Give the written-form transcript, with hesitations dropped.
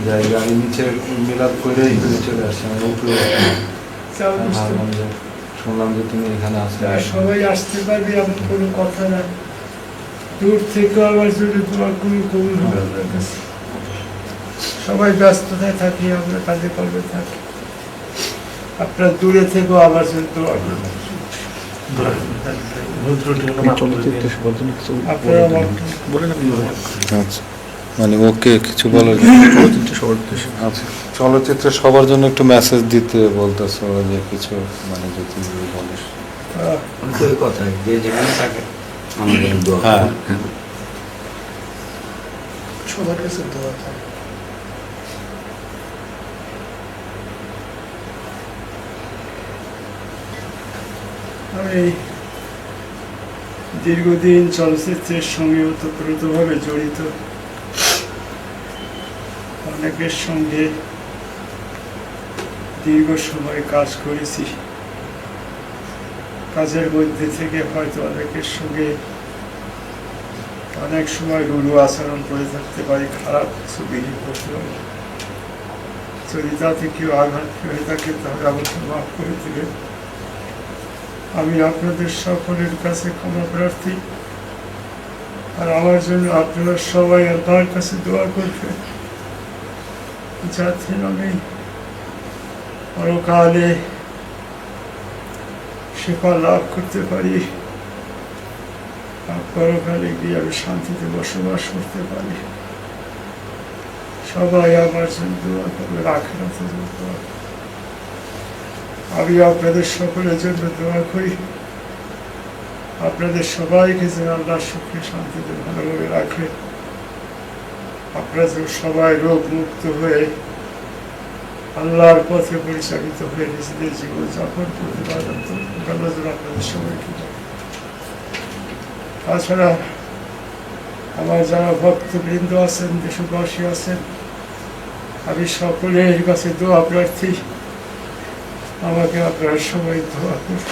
যাই গাড়ি নিচে মিলাদ করে এখানে চলে আসছি আমি উপরে ভাবলাম যে শুনলাম যে তুমি এখানে আসলে সবাই আসতে পারবে এমন কোনো কথা না, দূর থেকে আমার জন্য তোমার খুবই কবুল হবে আপনার কাছে। সবাই ব্যস্ততায় থাকি, আমরা কাজে কর্মে থাকি, আপনার দূরে থেকেও আমার জন্য দোয়া করবেন। আপনারা আচ্ছা মানে ওকে কিছু বলার আচ্ছা চলচ্চিত্রে সবার জন্য একটু মেসেজ দিতে বলতেছো যে কিছু মানে যদি বলিস কথায় যে যেখানে থাকে আমাদের দোয়া হ্যাঁ সবার কাছে দোয়া থাকে। আমি দীর্ঘদিন চলচ্চিত্রের সঙ্গে ওতপ্রোতভাবে জড়িত, অনেকের সঙ্গে দীর্ঘ সময় কাজ করেছি। কাজের মধ্যে থেকে হয়তো অনেকের সঙ্গে অনেক সময় রূঢ় আচরণ করে থাকতে পারি, খারাপ কিছু বিলি করতে পারি। যদি তাতে কেউ আঘাত হয়ে থাকে তাহলে আমাকে মাফ করে দেবেন। আমি আপনাদের সকলের কাছে ক্ষমা প্রার্থী, আর আমার জন্য আপনারা সবাই আল্লাহর কাছে দোয়া করবেন যাতে আমি পরকালে সেবা লাভ করতে পারি, আর পরকালে গিয়ে আমি শান্তিতে বসবাস করতে পারি। সবাই আমার জন্য দোয়া করবে, আখিরাতের জন্য দোয়া করবে। আমি আপনাদের সকলের জন্য দোয়া করি, আপনাদের সবাইকে যেন আল্লাহ সুখে শান্তিতে ভালোভাবে রাখে, আপনারা যেন সবাই রোগ মুক্ত হয়ে আল্লাহর পথে পরিচালিত হয়ে নিজেদের জীবন যাপন করতে পারেন। তো আল্লাহ যেন আপনাদের সবাইকে দেয়। তাছাড়া আমার যারা ভক্তবৃন্দ আছেন, দেশবাসী আছেন, আমি সকলের কাছে দোয়া প্রার্থী, আমাকে আপনারা সবাই দোয়া করুন।